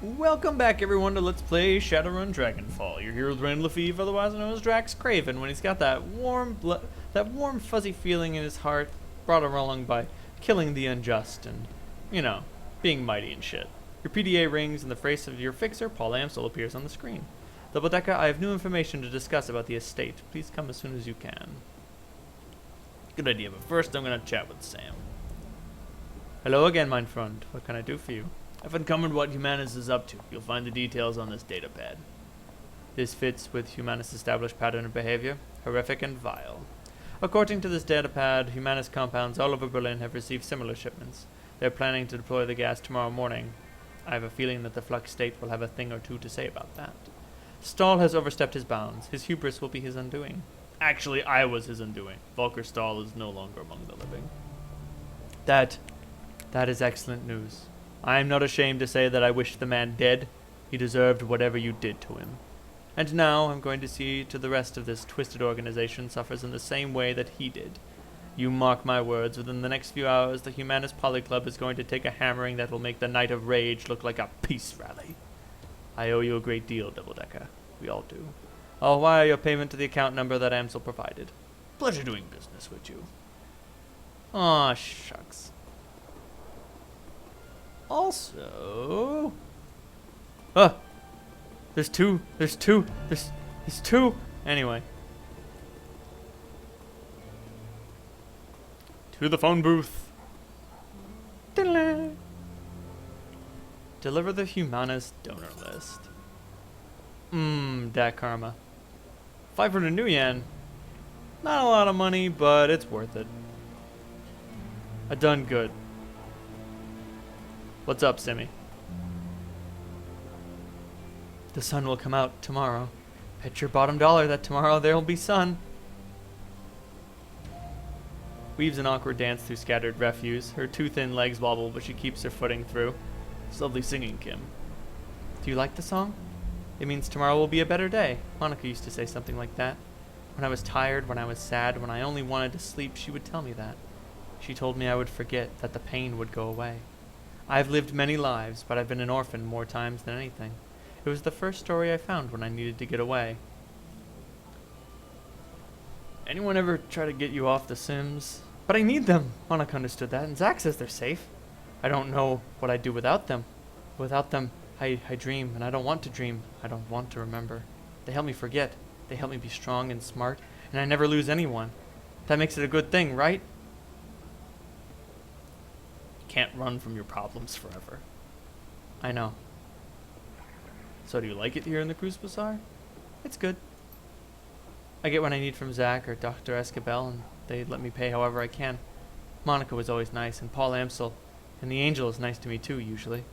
Welcome back, everyone, to Let's Play Shadowrun Dragonfall. You're here with Rand Lefebvre, otherwise known as Drax Craven, when he's got that warm, fuzzy feeling in his heart, brought along by killing the unjust and, you know, being mighty and shit. Your PDA rings, and the face of your fixer, Paul Amsel, appears on the screen. Double-Decker, I have new information to discuss about the estate. Please come as soon as you can. Good idea, but first I'm going to chat with Sam. Hello again, mein Freund. What can I do for you? I've uncovered what Humanus is up to. You'll find the details on this datapad. This fits with Humanus' established pattern of behavior, horrific and vile. According to this datapad, Humanus compounds all over Berlin have received similar shipments. They're planning to deploy the gas tomorrow morning. I have a feeling that the Flux State will have a thing or two to say about that. Stahl has overstepped his bounds. His hubris will be his undoing. Actually, I was his undoing. Volker Stahl is no longer among the living. That is excellent news. I am not ashamed to say that I wish the man dead. He deserved whatever you did to him. And now I'm going to see to the rest of this twisted organization suffers in the same way that he did. You mark my words, within the next few hours, the Humanus Poly Club is going to take a hammering that will make the Night of Rage look like a peace rally. I owe you a great deal, Double-Decker. We all do. I'll wire your payment to the account number that Amsel provided. Pleasure doing business with you. Aw, shucks. Also, there's two. Anyway, to the phone booth. Deliver the Humanus donor list. Dat karma. 500 new yen. Not a lot of money, but it's worth it. I done good. What's up, Simmy? The sun will come out tomorrow. Bet your bottom dollar that tomorrow there'll be sun. Weaves an awkward dance through scattered refuse. Her too thin legs wobble, but she keeps her footing through. It's lovely singing, Kim. Do you like the song? It means tomorrow will be a better day. Monica used to say something like that. When I was tired, when I was sad, when I only wanted to sleep, she would tell me that. She told me I would forget, that the pain would go away. I've lived many lives, but I've been an orphan more times than anything. It was the first story I found when I needed to get away. Anyone ever try to get you off The Sims? But I need them! Monica understood that, and Zach says they're safe. I don't know what I'd do without them. Without them, I dream, and I don't want to dream. I don't want to remember. They help me forget. They help me be strong and smart, and I never lose anyone. That makes it a good thing, right? Can't run from your problems forever. I know. So do you like it here in the Cruise Bazaar? It's good. I get what I need from Zach or Dr. Escabel, and they let me pay however I can. Monica was always nice, and Paul Amsel, and the Angel is nice to me too, usually.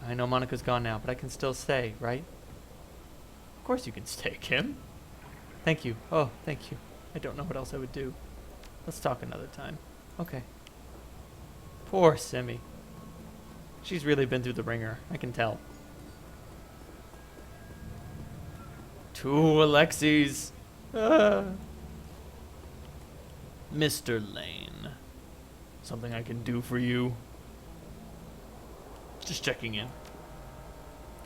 I know Monica's gone now, but I can still stay, right? Of course you can stay, Kim. Thank you. Oh, thank you. I don't know what else I would do. Let's talk another time. Okay. Poor Simmy. She's really been through the ringer, I can tell. To Alexis. Mr. Lane. Something I can do for you? Just checking in.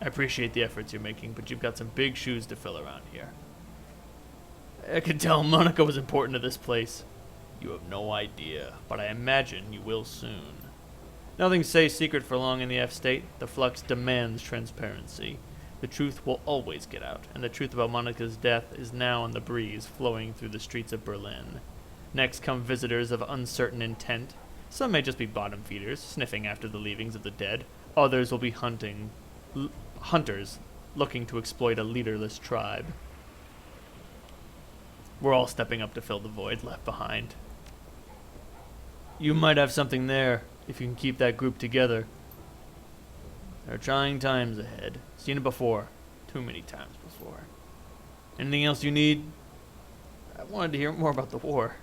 I appreciate the efforts you're making, but you've got some big shoes to fill around here. I can tell Monica was important to this place. You have no idea, but I imagine you will soon. Nothing stays secret for long in the F-State. The Flux demands transparency. The truth will always get out, and the truth about Monica's death is now on the breeze flowing through the streets of Berlin. Next come visitors of uncertain intent. Some may just be bottom feeders, sniffing after the leavings of the dead. Others will be hunters, looking to exploit a leaderless tribe. We're all stepping up to fill the void left behind. You might have something there, if you can keep that group together. There are trying times ahead. Seen it before. Too many times before. Anything else you need? I wanted to hear more about the war.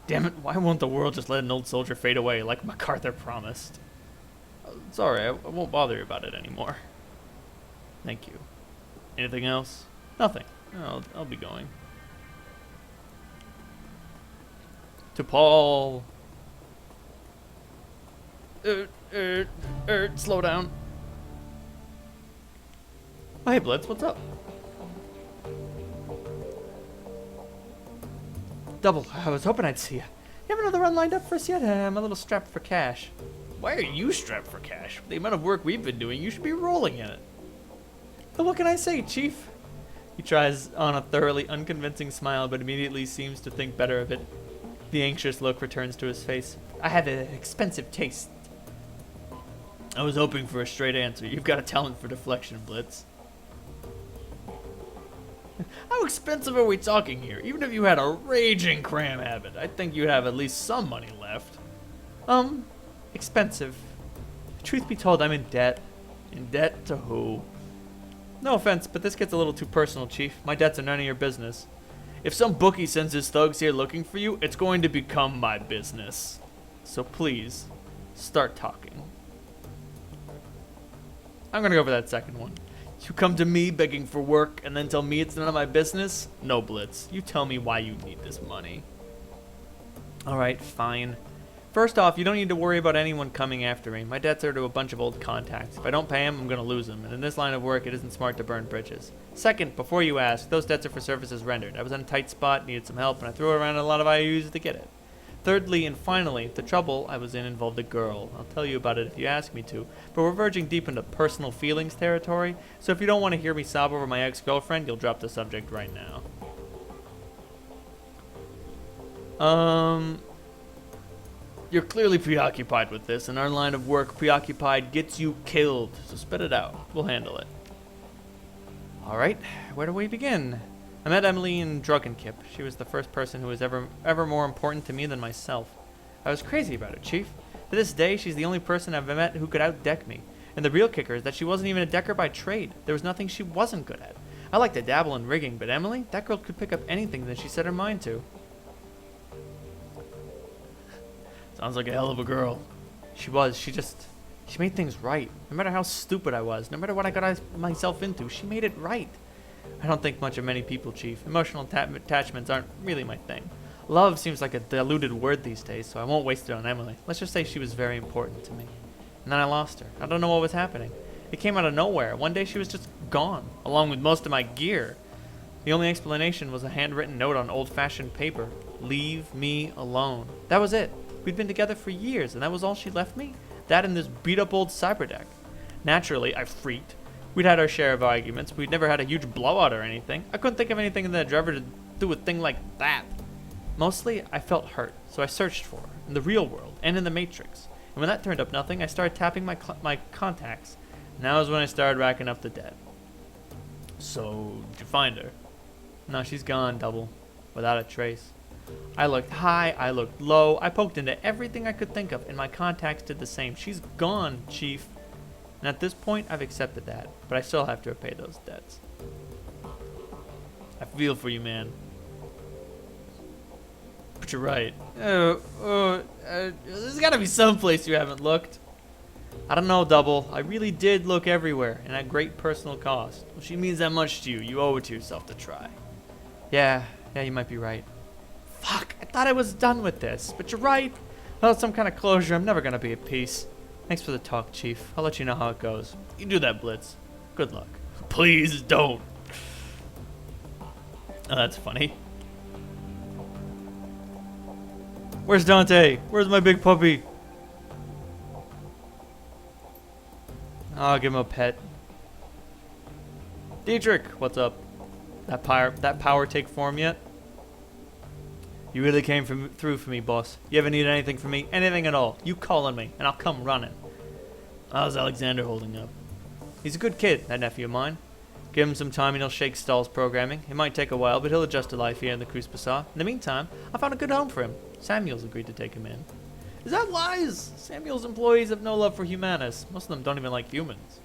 Damn it, why won't the world just let an old soldier fade away like MacArthur promised? Sorry, I won't bother you about it anymore. Thank you. Anything else? Nothing. I'll be going. To Paul. Slow down. Oh, hey, Blitz, what's up? Double, I was hoping I'd see you. You have another run lined up for us yet? I'm a little strapped for cash. Why are you strapped for cash? With the amount of work we've been doing, you should be rolling in it. But what can I say, Chief? He tries on a thoroughly unconvincing smile, but immediately seems to think better of it. The anxious look returns to his face. I have an expensive taste. I was hoping for a straight answer. You've got a talent for deflection, Blitz. How expensive are we talking here? Even if you had a raging cram habit, I think you'd have at least some money left. Expensive. Truth be told, I'm in debt. In debt to who? No offense, but this gets a little too personal, Chief. My debts are none of your business. If some bookie sends his thugs here looking for you, it's going to become my business. So please, start talking. I'm gonna go for that second one. You come to me begging for work and then tell me it's none of my business? No, Blitz. You tell me why you need this money. Alright, fine. First off, you don't need to worry about anyone coming after me. My debts are to a bunch of old contacts. If I don't pay them, I'm going to lose them. And in this line of work, it isn't smart to burn bridges. Second, before you ask, those debts are for services rendered. I was in a tight spot, needed some help, and I threw around a lot of IOUs to get it. Thirdly and finally, the trouble I was in involved a girl. I'll tell you about it if you ask me to, but we're verging deep into personal feelings territory, so if you don't want to hear me sob over my ex-girlfriend, you'll drop the subject right now. You're clearly preoccupied with this, and our line of work, preoccupied, gets you killed, so spit it out. We'll handle it. Alright, where do we begin? I met Emily in Dragonkip. She was the first person who was ever more important to me than myself. I was crazy about her, Chief. To this day, she's the only person I've met who could out-deck me. And the real kicker is that she wasn't even a decker by trade. There was nothing she wasn't good at. I like to dabble in rigging, but Emily, that girl could pick up anything that she set her mind to. Sounds like a hell of a girl. She was. She made things right. No matter how stupid I was, no matter what I got myself into, she made it right. I don't think much of many people, Chief. Emotional attachments aren't really my thing. Love seems like a diluted word these days, so I won't waste it on Emily. Let's just say she was very important to me. And then I lost her. I don't know what was happening. It came out of nowhere. One day she was just gone, along with most of my gear. The only explanation was a handwritten note on old-fashioned paper. Leave me alone. That was it. We'd been together for years, and that was all she left me? That and this beat-up old cyberdeck. Naturally, I freaked. We'd had our share of arguments. We'd never had a huge blowout or anything. I couldn't think of anything that ever to do a thing like that. Mostly, I felt hurt, so I searched for her, in the real world, and in the Matrix. And when that turned up nothing, I started tapping my contacts. And that was when I started racking up the debt. So, did you find her? No, she's gone, Double. Without a trace. I looked high, I looked low, I poked into everything I could think of, and my contacts did the same. She's gone, Chief. And at this point, I've accepted that, but I still have to repay those debts. I feel for you, man. But you're right. There's gotta be some place you haven't looked. I don't know, Double. I really did look everywhere, and at great personal cost. If she means that much to you, you owe it to yourself to try. Yeah, you might be right. Fuck, I thought I was done with this, but you're right. Without some kind of closure, I'm never gonna be at peace. Thanks for the talk, Chief. I'll let you know how it goes. You do that, Blitz. Good luck. Please don't. Oh, that's funny. Where's Dante? Where's my big puppy? I'll give him a pet. Diedrich, what's up? That power take form yet? You really came through for me, boss. You ever need anything from me? Anything at all. You call on me, and I'll come running. How's Alexander holding up? He's a good kid, that nephew of mine. Give him some time and he'll shake Stahl's programming. It might take a while, but he'll adjust to life here in the Cruise Bazaar. In the meantime, I found a good home for him. Samuel's agreed to take him in. Is that wise? Samuel's employees have no love for humanus. Most of them don't even like humans.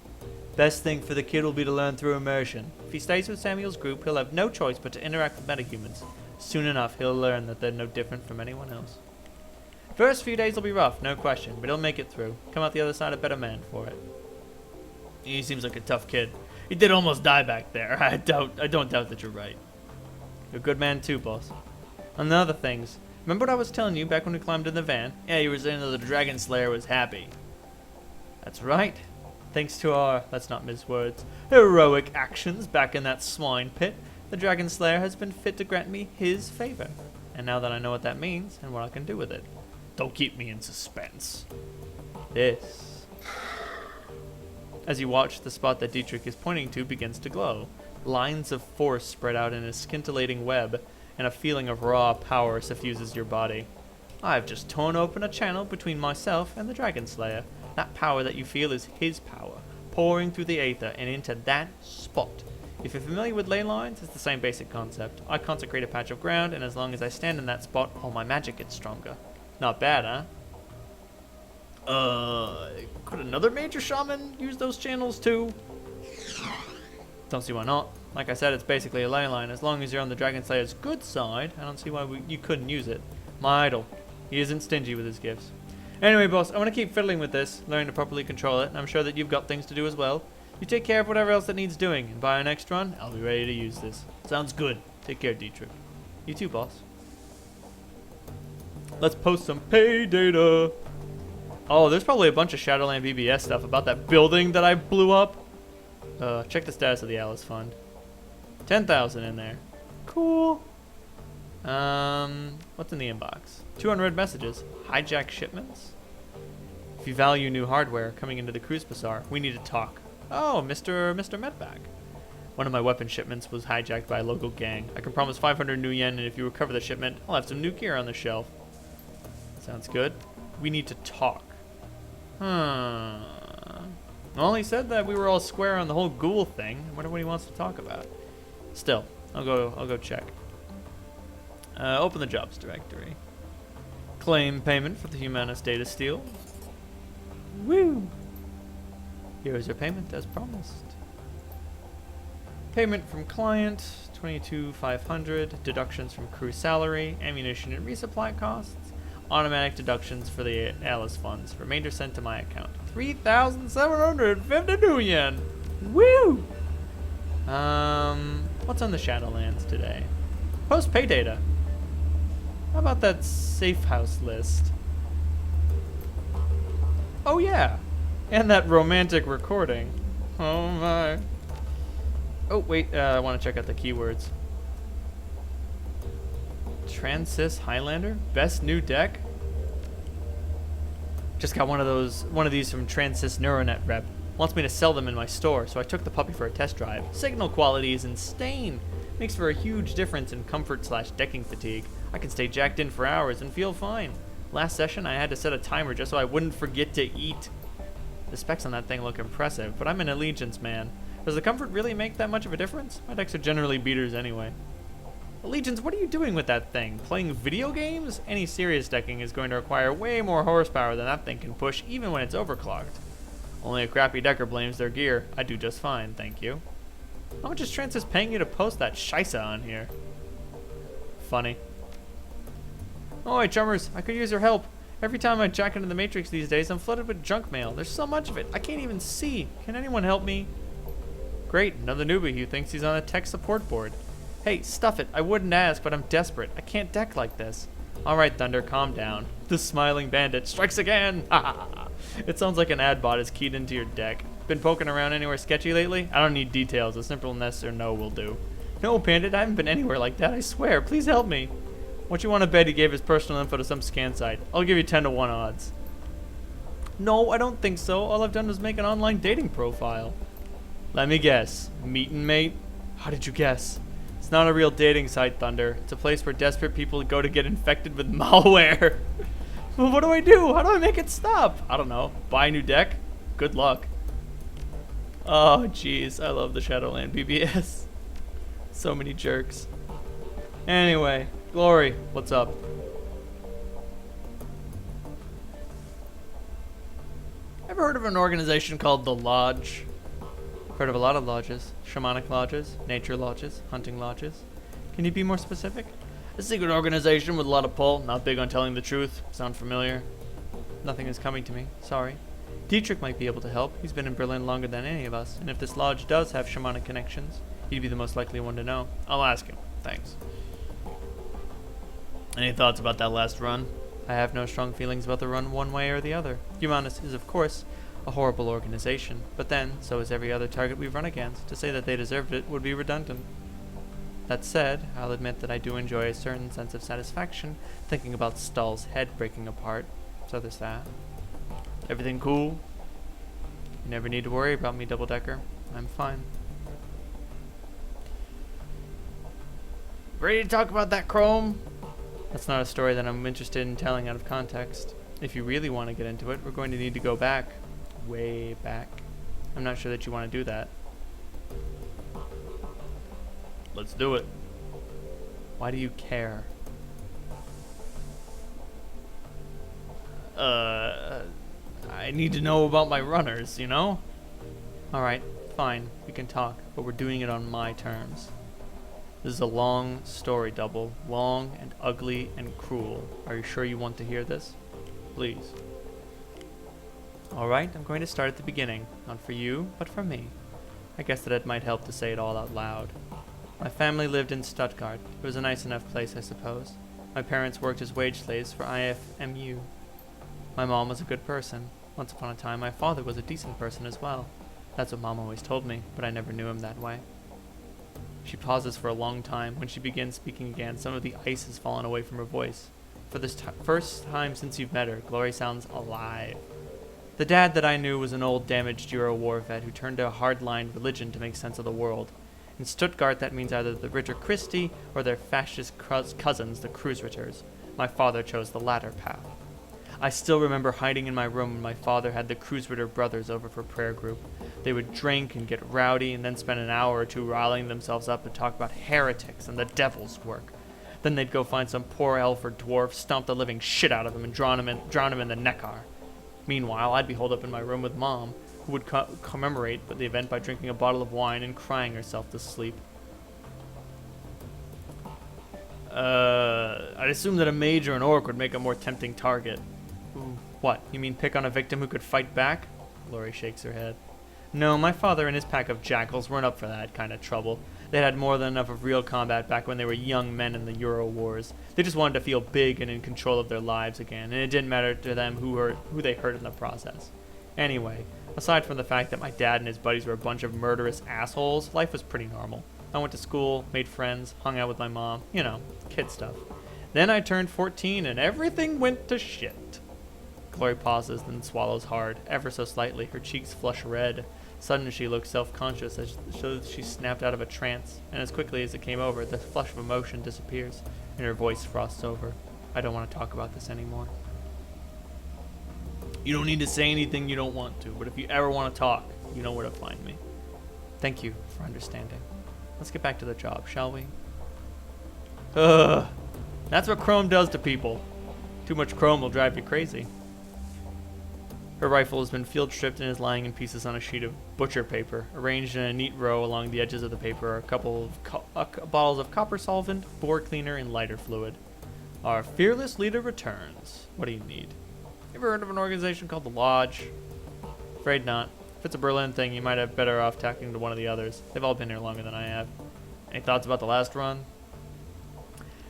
Best thing for the kid will be to learn through immersion. If he stays with Samuel's group, he'll have no choice but to interact with metahumans. Soon enough, he'll learn that they're no different from anyone else. First few days will be rough, no question, but he'll make it through. Come out the other side a better man for it. He seems like a tough kid. He did almost die back there. I don't doubt that you're right. You're a good man too, boss. On the other things, remember what I was telling you back when we climbed in the van? Yeah, you were saying that the Dragon Slayer was happy. That's right. Thanks to our, let's not mince words, heroic actions back in that swine pit, the Dragon Slayer has been fit to grant me his favor. And now that I know what that means and what I can do with it, don't keep me in suspense. This. As you watch, the spot that Diedrich is pointing to begins to glow. Lines of force spread out in a scintillating web, and a feeling of raw power suffuses your body. I've just torn open a channel between myself and the Dragon Slayer. That power that you feel is his power, pouring through the aether and into that spot. If you're familiar with ley lines, it's the same basic concept. I consecrate a patch of ground, and as long as I stand in that spot, all my magic gets stronger. Not bad, huh? Could another major shaman use those channels too? Don't see why not. Like I said, it's basically a ley line. As long as you're on the Dragon Slayer's good side, I don't see why you couldn't use it. My idol. He isn't stingy with his gifts. Anyway, boss, I want to keep fiddling with this, learning to properly control it, and I'm sure that you've got things to do as well. You take care of whatever else that needs doing, and by our next run, I'll be ready to use this. Sounds good. Take care, Diedrich. You too, boss. Let's post some pay data. Oh, there's probably a bunch of Shadowland BBS stuff about that building that I blew up. Check the status of the Alice Fund. 10,000 in there. Cool. What's in the inbox? 2 unread messages. Hijack shipments? If you value new hardware coming into the Cruise Bazaar, we need to talk. Oh, Mr. Medvac. One of my weapon shipments was hijacked by a local gang. I can promise 500 new yen, and if you recover the shipment, I'll have some new gear on the shelf. Sounds good. We need to talk. Well, he said that we were all square on the whole ghoul thing. I wonder what he wants to talk about. Still, I'll go check. Open the jobs directory. Claim payment for the Humanus data steal. Woo! Here is your payment as promised. Payment from client, 22,500. Deductions from crew salary, ammunition and resupply costs. Automatic deductions for the Alice funds. Remainder sent to my account. 3,752 yen. Woo! What's on the Shadowlands today? Post pay data. How about that safe house list? Oh yeah, and that romantic recording. Oh my. Oh wait, I want to check out the keywords. Transys Highlander, best new deck. Just got one of these from Transys Neuronet rep. Wants me to sell them in my store, so I took the puppy for a test drive. Signal quality is insane. Makes for a huge difference in comfort/decking fatigue. I can stay jacked in for hours and feel fine. Last session, I had to set a timer just so I wouldn't forget to eat. The specs on that thing look impressive, but I'm an Allegiance man. Does the comfort really make that much of a difference? My decks are generally beaters anyway. Allegiance, what are you doing with that thing? Playing video games? Any serious decking is going to require way more horsepower than that thing can push, even when it's overclocked. Only a crappy decker blames their gear. I do just fine, thank you. How much is Transys paying you to post that shisa on here? Funny. Oh, hey, chummers, I could use your help. Every time I jack into the Matrix these days, I'm flooded with junk mail. There's so much of it, I can't even see. Can anyone help me? Great, another newbie who thinks he's on a tech support board. Hey, stuff it, I wouldn't ask, but I'm desperate. I can't deck like this. Alright, Thunder, calm down. The smiling bandit strikes again! It sounds like an ad bot is keyed into your deck. Been poking around anywhere sketchy lately? I don't need details, a simple yes or no will do. No, bandit, I haven't been anywhere like that, I swear. Please help me. What you want to bet he gave his personal info to some scan site? I'll give you 10 to 1 odds. No, I don't think so. All I've done was make an online dating profile. Let me guess. Meet and mate? How did you guess? It's not a real dating site, Thunder. It's a place where desperate people go to get infected with malware. Well, what do I do? How do I make it stop? I don't know. Buy a new deck? Good luck. Oh, jeez. I love the Shadowland BBS. So many jerks. Anyway, Glory, what's up? Ever heard of an organization called The Lodge? Heard of a lot of lodges. Shamanic lodges, nature lodges, hunting lodges. Can you be more specific? A secret organization with a lot of pull, not big on telling the truth. Sound familiar? Nothing is coming to me, sorry. Diedrich might be able to help. He's been in Berlin longer than any of us, and if this lodge does have shamanic connections, he'd be the most likely one to know. I'll ask him. Thanks. Any thoughts about that last run? I have no strong feelings about the run one way or the other. Humanus is, of course, a horrible organization, but then, so is every other target we've run against. To say that they deserved it would be redundant. That said, I'll admit that I do enjoy a certain sense of satisfaction thinking about Stahl's head breaking apart, so there's that. Everything cool? You never need to worry about me, Double-Decker. I'm fine. Ready to talk about that Chrome? That's not a story that I'm interested in telling out of context. If you really want to get into it, we're going to need to go back. Way back. I'm not sure that you want to do that. Let's do it. Why do you care? I need to know about my runners, you know? Alright, fine, we can talk, but we're doing it on my terms. This is a long story, Double. Long and ugly and cruel. Are you sure you want to hear this? Please. Alright, I'm going to start at the beginning. Not for you, but for me. I guess that it might help to say it all out loud. My family lived in Stuttgart. It was a nice enough place, I suppose. My parents worked as wage slaves for IFMU. My mom was a good person. Once upon a time, my father was a decent person as well. That's what Mom always told me, but I never knew him that way. She pauses for a long time. When she begins speaking again, some of the ice has fallen away from her voice. For this first time since you've met her, Glory sounds alive. The dad that I knew was an old damaged Euro war vet who turned to a hard-line religion to make sense of the world. In Stuttgart, that means either the Ritter Christi or their fascist cousins, the Kreuzritters. My father chose the latter path. I still remember hiding in my room when my father had the Kreuzritter brothers over for prayer group. They would drink and get rowdy and then spend an hour or two riling themselves up and talk about heretics and the devil's work. Then they'd go find some poor elf or dwarf, stomp the living shit out of him, and drown him in the Neckar. Meanwhile, I'd be holed up in my room with Mom, who would commemorate the event by drinking a bottle of wine and crying herself to sleep. I'd assume that a mage or an orc would make a more tempting target. Ooh, what, you mean pick on a victim who could fight back? Glory shakes her head. No, my father and his pack of jackals weren't up for that kind of trouble. They'd had more than enough of real combat back when they were young men in the Euro Wars. They just wanted to feel big and in control of their lives again, and it didn't matter to them who they hurt in the process. Anyway, aside from the fact that my dad and his buddies were a bunch of murderous assholes, life was pretty normal. I went to school, made friends, hung out with my mom, you know, kid stuff. Then I turned 14 and everything went to shit. Glory pauses, then swallows hard, ever so slightly. Her cheeks flush red. Suddenly she looks self-conscious as though she snapped out of a trance, and as quickly as it came over, the flush of emotion disappears, and her voice frosts over. I don't want to talk about this anymore. You don't need to say anything you don't want to, but if you ever want to talk, you know where to find me. Thank you for understanding. Let's get back to the job, shall we? Ugh. That's what chrome does to people. Too much chrome will drive you crazy. Her rifle has been field stripped and is lying in pieces on a sheet of butcher paper. Arranged in a neat row along the edges of the paper are a couple of bottles of copper solvent, bore cleaner, and lighter fluid. Our fearless leader returns. What do you need? You ever heard of an organization called the Lodge? Afraid not. If it's a Berlin thing, you might have better off talking to one of the others. They've all been here longer than I have. Any thoughts about the last run?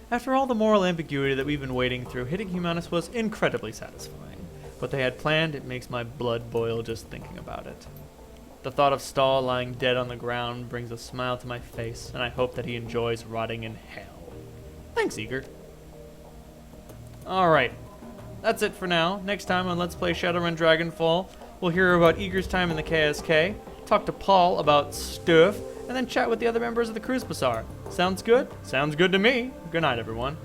After all the moral ambiguity that we've been wading through, hitting Humanus was incredibly satisfying. What they had planned, it makes my blood boil just thinking about it. The thought of Stahl lying dead on the ground brings a smile to my face, and I hope that he enjoys rotting in hell. Thanks, Eager. Alright, that's it for now. Next time on Let's Play Shadowrun Dragonfall, we'll hear about Eager's time in the KSK, talk to Paul about stuff, and then chat with the other members of the Cruise Bazaar. Sounds good? Sounds good to me. Good night, everyone.